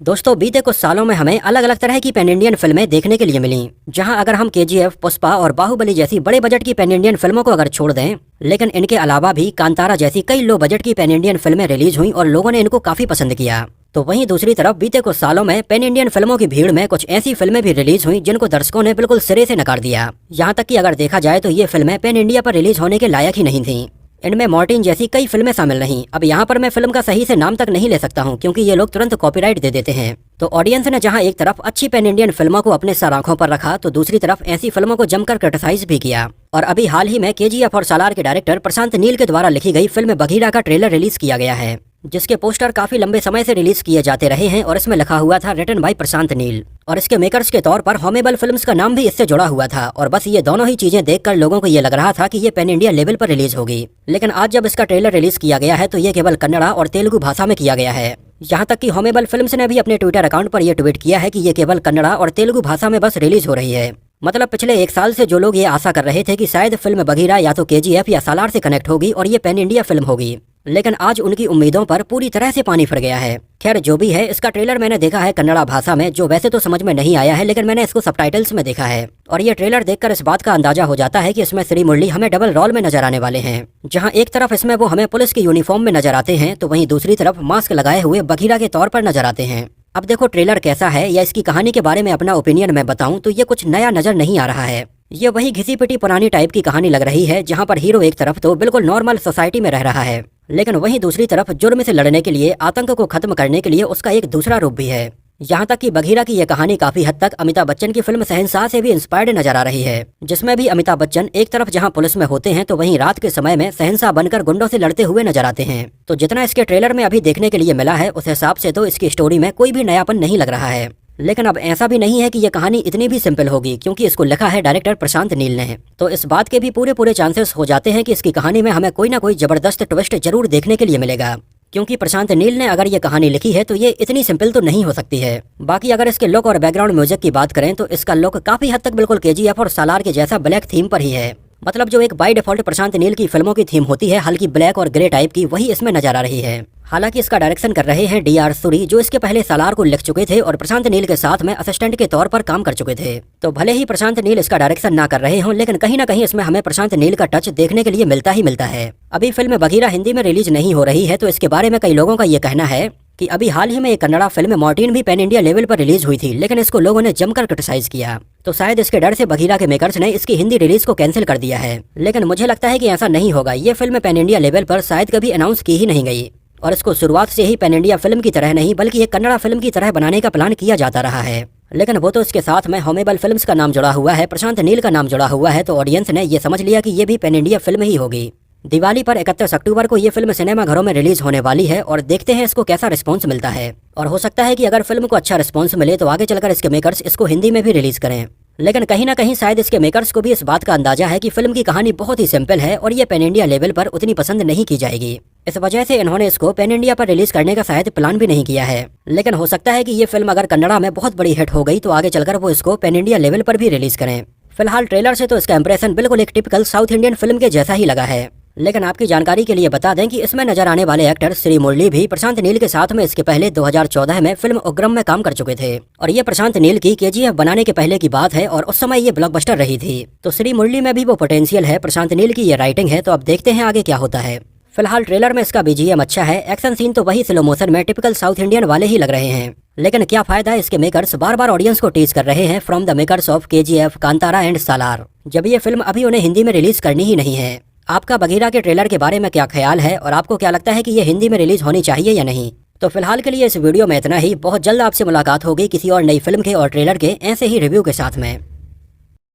दोस्तों बीते कुछ सालों में हमें अलग अलग तरह की पैन इंडियन फिल्में देखने के लिए मिली, जहां अगर हम केजीएफ, पुष्पा और बाहुबली जैसी बड़े बजट की पैन इंडियन फिल्मों को अगर छोड़ दें, लेकिन इनके अलावा भी कांतारा जैसी कई लो बजट की पैन इंडियन फिल्में रिलीज हुई और लोगों ने इनको काफी पसंद किया। तो वहीं दूसरी तरफ बीते कुछ सालों में पैन इंडियन फिल्मों की भीड़ में कुछ ऐसी फिल्में भी रिलीज हुई जिनको दर्शकों ने बिल्कुल सिरे से नकार दिया। यहाँ तक कि अगर देखा जाए तो ये फिल्में पैन इंडिया पर रिलीज होने के लायक ही नहीं थी। इनमें मॉर्टिन जैसी कई फिल्में शामिल नहीं। अब यहाँ पर मैं फिल्म का सही से नाम तक नहीं ले सकता हूँ क्योंकि ये लोग तुरंत कॉपीराइट दे देते हैं। तो ऑडियंस ने जहाँ एक तरफ अच्छी पैन इंडियन फिल्मों को अपने सर आंखों पर रखा तो दूसरी तरफ ऐसी फिल्मों को जमकर क्रिटिसाइज भी किया। और अभी हाल ही में केजीएफ और सालार के डायरेक्टर प्रशांत नील के द्वारा लिखी गई फिल्म बघीरा का ट्रेलर रिलीज किया गया है, जिसके पोस्टर काफी लंबे समय से रिलीज किए जाते रहे हैं और इसमें लिखा हुआ था रिटन बाय प्रशांत नील, और इसके मेकर्स के तौर पर हॉमेबल फिल्म्स का नाम भी इससे जुड़ा हुआ था। और बस ये दोनों ही चीजें देखकर लोगों को ये लग रहा था कि ये पैन इंडिया लेवल पर रिलीज होगी। लेकिन आज जब इसका ट्रेलर रिलीज किया गया है तो ये केवल कन्नड़ा और तेलुगु भाषा में किया गया है। यहाँ तक कि हॉमेबल फिल्म्स ने भी अपने ट्विटर अकाउंट पर यह ट्वीट किया है कि ये केवल कन्नड़ा और तेलुगु भाषा में बस रिलीज हो रही है। मतलब पिछले एक साल से जो लोग ये आशा कर रहे थे कि शायद फिल्म बघीरा या तो केजीएफ या सालार से कनेक्ट होगी और ये पैन इंडिया फिल्म होगी, लेकिन आज उनकी उम्मीदों पर पूरी तरह से पानी फिर गया है। खैर जो भी है, इसका ट्रेलर मैंने देखा है कन्नड़ा भाषा में, जो वैसे तो समझ में नहीं आया है, लेकिन मैंने इसको सबटाइटल्स में देखा है। और ये ट्रेलर देखकर इस बात का अंदाजा हो जाता है कि इसमें श्री मुरली हमें डबल रोल में नजर आने वाले हैं। जहां एक तरफ इसमें वो हमें पुलिस की यूनिफॉर्म में नजर आते हैं तो वहीं दूसरी तरफ मास्क लगाए हुए बघीरा के तौर पर नजर आते हैं। अब देखो ट्रेलर कैसा है या इसकी कहानी के बारे में अपना ओपिनियन मैं बताऊं तो ये कुछ नया नजर नहीं आ रहा है। ये वही घिसी पिटी पुरानी टाइप की कहानी लग रही है, जहां पर हीरो एक तरफ तो बिल्कुल नॉर्मल सोसाइटी में रह रहा है, लेकिन वहीं दूसरी तरफ जुर्म से लड़ने के लिए, आतंक को खत्म करने के लिए उसका एक दूसरा रूप भी है। यहाँ तक कि बघीरा की यह कहानी काफी हद तक अमिताभ बच्चन की फिल्म शहंशाह से भी इंस्पायर्ड नजर आ रही है, जिसमें भी अमिताभ बच्चन एक तरफ जहाँ पुलिस में होते हैं तो वहीं रात के समय में शहंशाह बनकर गुंडों से लड़ते हुए नजर आते हैं। तो जितना इसके ट्रेलर में अभी देखने के लिए मिला है उस हिसाब से तो इसकी स्टोरी में कोई भी नयापन नहीं लग रहा है। लेकिन अब ऐसा भी नहीं है कि यह कहानी इतनी भी सिंपल होगी, क्योंकि इसको लिखा है डायरेक्टर प्रशांत नील ने। तो इस बात के भी पूरे चांसेस हो जाते हैं कि इसकी कहानी में हमें कोई ना कोई जबरदस्त ट्विस्ट जरूर देखने के लिए मिलेगा, क्योंकि प्रशांत नील ने अगर ये कहानी लिखी है तो ये इतनी सिंपल तो नहीं हो सकती है। बाकी अगर इसके लुक और बैकग्राउंड म्यूजिक की बात करें तो इसका लुक काफी हद तक बिल्कुल केजीएफ और सालार के जैसा ब्लैक थीम पर ही है। मतलब जो एक बाय डिफॉल्ट प्रशांत नील की फिल्मों की थीम होती है हल्की ब्लैक और ग्रे टाइप की, वही इसमें नजर आ रही है। हालांकि इसका डायरेक्शन कर रहे हैं डीआर सूरी, जो इसके पहले सालार को लिख चुके थे और प्रशांत नील के साथ में असिस्टेंट के तौर पर काम कर चुके थे। तो भले ही प्रशांत नील इसका डायरेक्शन ना कर रहे हों, लेकिन कहीं ना कहीं इसमें हमें प्रशांत नील का टच देखने के लिए मिलता ही मिलता है। अभी फिल्म बघीरा हिंदी में रिलीज नहीं हो रही है, तो इसके बारे में कई लोगों का ये कहना है कि अभी हाल ही में एक कन्नड़ा फिल्म मॉर्टिन भी पैन इंडिया लेवल पर रिलीज हुई थी, लेकिन इसको लोगों ने जमकर क्रिटिसाइज किया। तो शायद इसके डर से बघीरा के मेकर्स ने इसकी हिंदी रिलीज को कैंसिल कर दिया है। लेकिन मुझे लगता है कि ऐसा नहीं होगा। ये फिल्म पैन इंडिया लेवल पर शायद कभी अनाउंस की ही नहीं गई और इसको शुरुआत से ही पैन इंडिया फिल्म की तरह नहीं बल्कि एक कन्नड़ा फिल्म की तरह बनाने का प्लान किया जाता रहा है। लेकिन वो तो इसके साथ में हॉमेबल फिल्म्स का नाम जुड़ा हुआ है, प्रशांत नील का नाम जुड़ा हुआ है, तो ऑडियंस ने ये समझ लिया कि ये भी पैन इंडिया फिल्म ही होगी। दिवाली पर 31 अक्टूबर को ये फिल्म सिनेमा घरों में रिलीज होने वाली है और देखते हैं इसको कैसा रिस्पॉन्स मिलता है। और हो सकता है कि अगर फिल्म को अच्छा रिस्पॉन्स मिले तो आगे चलकर इसके मेकर्स इसको हिंदी में भी रिलीज करें। लेकिन कहीं ना कहीं शायद इसके मेकर्स को भी इस बात का अंदाजा है कि फिल्म की कहानी बहुत ही सिंपल है और ये पैन इंडिया लेवल पर उतनी पसंद नहीं की जाएगी। इस वजह से इन्होंने इसको पैन इंडिया पर रिलीज करने का शायद प्लान भी नहीं किया है। लेकिन हो सकता है कि ये फिल्म अगर कन्नड़ा में बहुत बड़ी हिट हो गई तो आगे चलकर वो इसको पैन इंडिया लेवल पर भी रिलीज करें। फिलहाल ट्रेलर से तो इसका इंप्रेशन बिल्कुल एक टिपिकल साउथ इंडियन फिल्म के जैसा ही लगा है। लेकिन आपकी जानकारी के लिए बता दें कि इसमें नजर आने वाले एक्टर श्री मुरली भी प्रशांत नील के साथ में इसके पहले 2014 में फिल्म उग्रम में काम कर चुके थे। और ये प्रशांत नील की केजीएफ बनाने के पहले की बात है और उस समय ये ब्लॉकबस्टर रही थी। तो श्री मुरली में भी वो पोटेंशियल है, प्रशांत नील की ये राइटिंग है। तो अब देखते हैं आगे क्या होता है। फिलहाल ट्रेलर में इसका बीजीएम अच्छा है, एक्शन सीन तो वही स्लो मोशन में टिपिकल साउथ इंडियन वाले ही लग रहे हैं। लेकिन क्या फायदा, इसके मेकर्स बार बार ऑडियंस को टीज कर रहे हैं from the makers of KGF, Kantara and Salaar, जब ये फिल्म अभी उन्हें हिंदी में रिलीज करनी ही नहीं है। आपका बघीरा के ट्रेलर के बारे में क्या ख्याल है और आपको क्या लगता है कि ये हिंदी में रिलीज होनी चाहिए या नहीं? तो फिलहाल के लिए इस वीडियो में इतना ही। बहुत जल्द आपसे मुलाकात होगी किसी और नई फिल्म के और ट्रेलर के ऐसे ही रिव्यू के साथ में।